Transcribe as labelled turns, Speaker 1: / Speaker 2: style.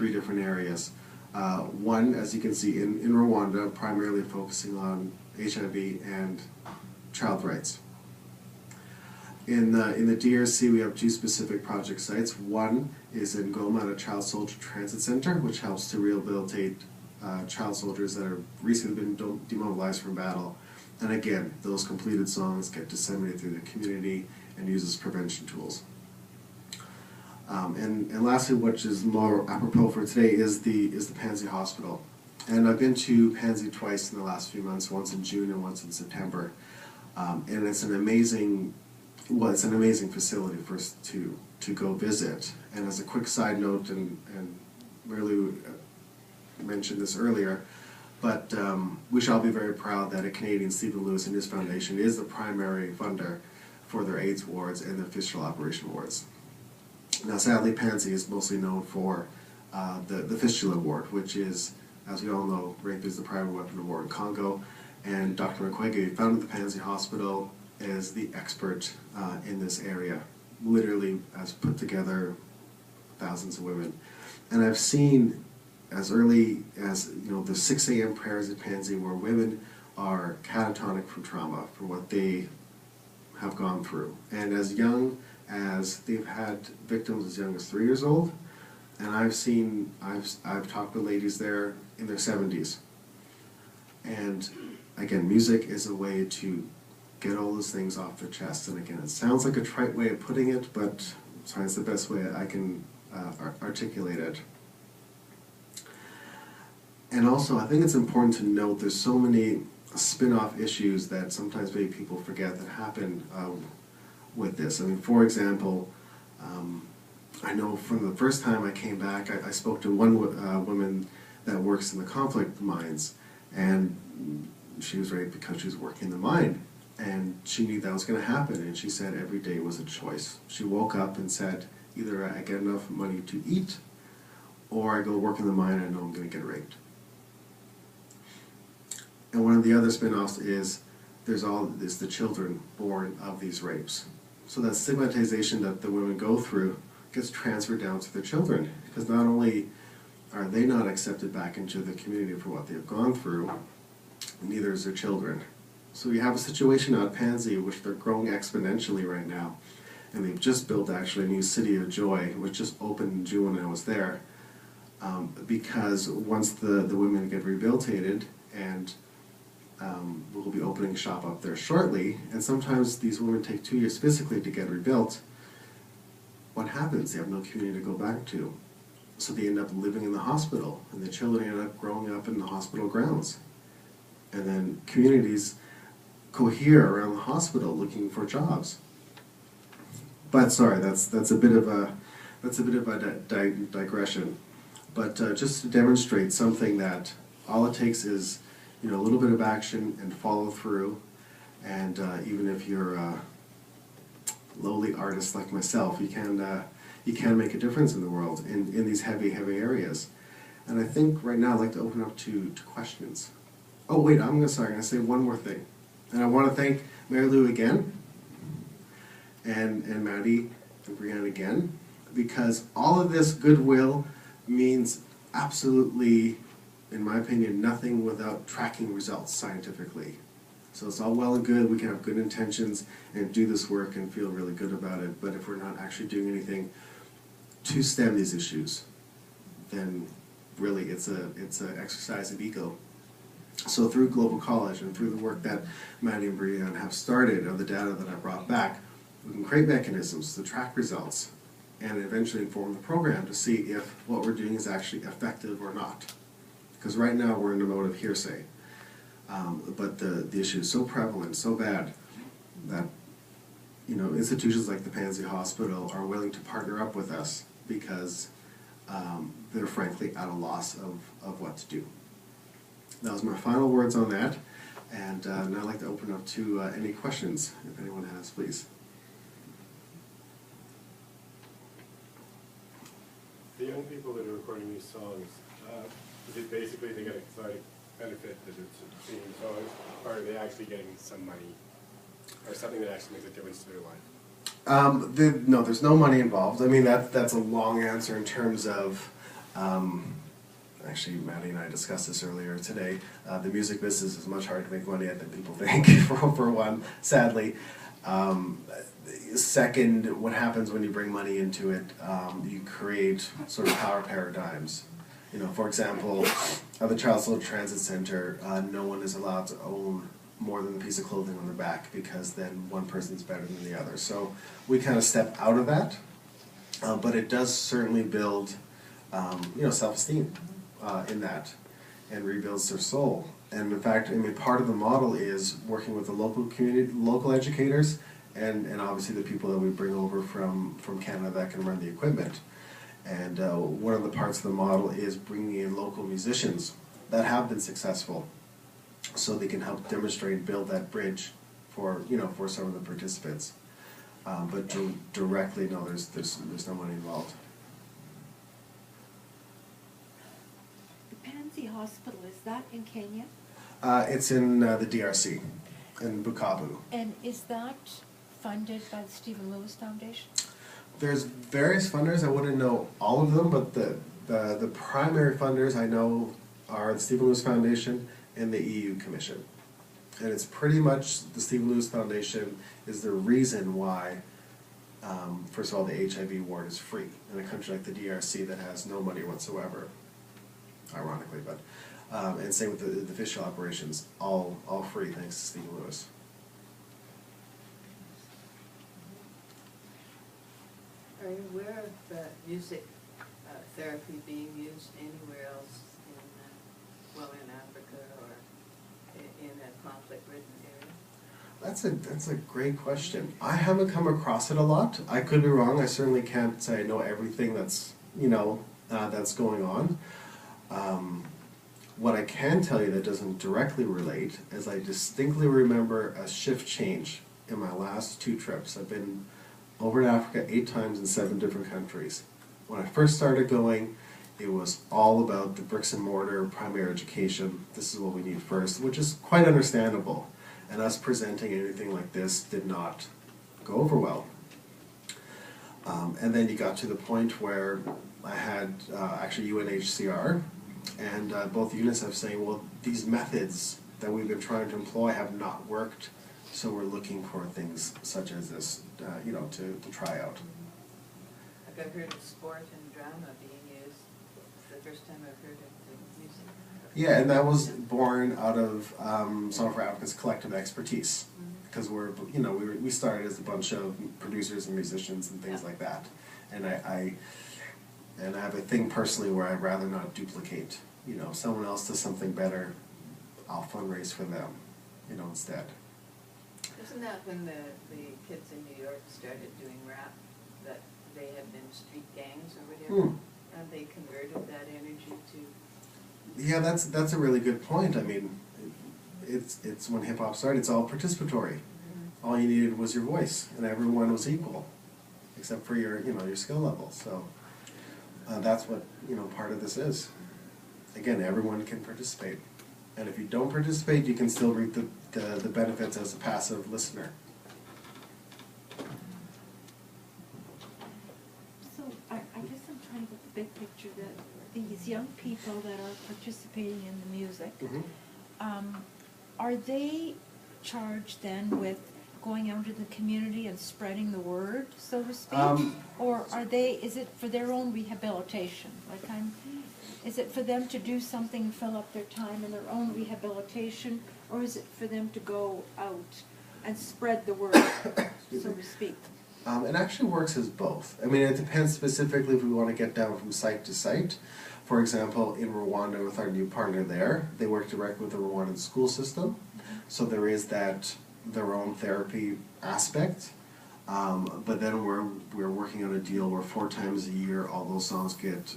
Speaker 1: three different areas. One, as you can see, in Rwanda, primarily focusing on HIV and child rights. In the DRC, we have two specific project sites. One is in Goma at a Child Soldier Transit Center, which helps to rehabilitate child soldiers that have recently been demobilized from battle. And again, those completed songs get disseminated through the community and uses prevention tools. And lastly, which is more apropos for today, is the Pansy Hospital. And I've been to Pansy twice in the last few months, once in June and once in September. And it's an amazing facility for us to go visit. And as a quick side note, and Mary mentioned this earlier, but we shall be very proud that a Canadian, Stephen Lewis and his foundation, is the primary funder for their AIDS wards and their fistula operation wards. Now sadly, Pansy is mostly known for the fistula ward, which is, as we all know, rape is the primary weapon of war in Congo, and Dr. Mukwege, who founded the Pansy Hospital, is the expert in this area, literally has put together thousands of women. And I've seen as early as, the 6 a.m. prayers at Pansy, where women are catatonic from trauma, for what they have gone through. And as young as they've had victims as young as 3 years old, and I've talked with ladies there in their 70s. And again, music is a way to get all those things off their chest. And again, it sounds like a trite way of putting it, but it's the best way I can articulate it. And also, I think it's important to note there's so many spin-off issues that sometimes maybe people forget that happen with this. I mean, for example, I know from the first time I came back, I spoke to one woman that works in the conflict mines, and she was raped because she was working in the mine, and she knew that was going to happen, and she said every day was a choice. She woke up and said, either I get enough money to eat, or I go work in the mine and I know I'm going to get raped. And one of the other spin-offs is there's the children born of these rapes. So that stigmatization that the women go through gets transferred down to the children, because not only are they not accepted back into the community for what they've gone through, neither is their children. So you have a situation at Pansy which they're growing exponentially right now, and they've just built actually a new City of Joy, which just opened in June when I was there, because once the women get rehabilitated, and we'll be opening shop up there shortly, and sometimes these women take 2 years physically to get rebuilt. What happens? They have no community to go back to. So they end up living in the hospital, and the children end up growing up in the hospital grounds. And then communities cohere around the hospital looking for jobs. But sorry, that's a bit of a digression. But just to demonstrate something that all it takes is a little bit of action and follow through, and even if you're a lowly artist like myself, you can make a difference in the world in these heavy areas. And I think right now I'd like to open up to questions. Oh wait, I'm going to say one more thing, and I want to thank Mary Lou again, and Maddie and Brianna again, because all of this goodwill means absolutely, in my opinion, nothing without tracking results scientifically. So it's all well and good, we can have good intentions and do this work and feel really good about it, but if we're not actually doing anything to stem these issues, then really it's an exercise of ego. So through Global College and through the work that Maddie and Brianna have started, of the data that I brought back, we can create mechanisms to track results and eventually inform the program to see if what we're doing is actually effective or not. Because right now we're in a mode of hearsay. But the issue is so prevalent, so bad, that institutions like the Pansy Hospital are willing to partner up with us because they're frankly at a loss of what to do. That was my final words on that, and now I'd like to open up to any questions, if anyone has, please.
Speaker 2: The young people that are recording these songs, is it basically they get a cathartic benefit that it's singing songs, or are they actually getting some money, or something that actually makes a difference to their life?
Speaker 1: No, there's no money involved. I mean, that's a long answer in terms of Actually, Maddie and I discussed this earlier today. The music business is much harder to make money at than people think, for one, sadly. Second, what happens when you bring money into it, you create sort of power paradigms. You know, for example, at the Charles Little Transit Center, no one is allowed to own more than a piece of clothing on their back, because then one person's better than the other. So we kind of step out of that, but it does certainly build, you know, self-esteem in that, and rebuilds their soul. And in fact, I mean, part of the model is working with the local community, local educators, and obviously the people that we bring over from Canada that can run the equipment. And one of the parts of the model is bringing in local musicians that have been successful, so they can help demonstrate and build that bridge for, you know, for some of the participants. But directly, no, there's no money involved.
Speaker 3: The Pansy Hospital, is that in Kenya?
Speaker 1: It's in the DRC, in Bukavu.
Speaker 3: And is that funded by the Stephen Lewis Foundation?
Speaker 1: There's various funders. I wouldn't know all of them, but the primary funders I know are the Stephen Lewis Foundation and the EU Commission. And it's pretty much the Stephen Lewis Foundation is the reason why, first of all, the HIV ward is free in a country like the DRC that has no money whatsoever, ironically, but and same with the fish operations, all free thanks to Stephen Lewis.
Speaker 4: Are you aware of music therapy being used anywhere else in, well, in Africa or in a conflict-ridden area?
Speaker 1: That's a great question. I haven't come across it a lot. I could be wrong. I certainly can't say I know everything that's, you know, that's going on. What I can tell you that doesn't directly relate is I distinctly remember a shift change in my last 2 trips. I've been over to Africa 8 times in 7 different countries. When I first started going, it was all about the bricks and mortar, primary education. This is what we need first, which is quite understandable. And us presenting anything like this did not go over well. And then you got to the point where I had actually UNHCR and both UNICEF saying, well, these methods that we've been trying to employ have not worked, so we're looking for things such as this, you know, to try out.
Speaker 4: Like I've heard of sport and drama being used. It's the first time I've heard of the music.
Speaker 1: Yeah, and that was born out of Song for Africa's collective expertise, because we're, you know, we started as a bunch of producers and musicians and things like that, and I have a thing personally where I'd rather not duplicate. You know, if someone else does something better, I'll fundraise for them, you know, instead.
Speaker 4: Isn't that when the kids in New York started doing rap, that they had been street gangs or whatever, and they converted that energy to...
Speaker 1: Yeah, that's a really good point. I mean, it's when hip hop started, it's all participatory. All you needed was your voice, and everyone was equal, except for your, you know, your skill level. So that's what, you know, part of this is. Again, everyone can participate, and if you don't participate, you can still reap the benefits as a passive listener.
Speaker 3: So I guess I'm trying to get the big picture that these young people that are participating in the music, are they charged then with going out into the community and spreading the word, so to speak? Or is it for their own rehabilitation? Like is it for them to do something, fill up their time in their own rehabilitation, or is it for them to go out and spread the word, so to speak?
Speaker 1: It actually works as both. I mean, it depends specifically if we want to get down from site to site. For example, in Rwanda with our new partner there, they work directly with the Rwandan school system. So there is that their own therapy aspect. But then we're working on a deal where 4 times a year all those songs get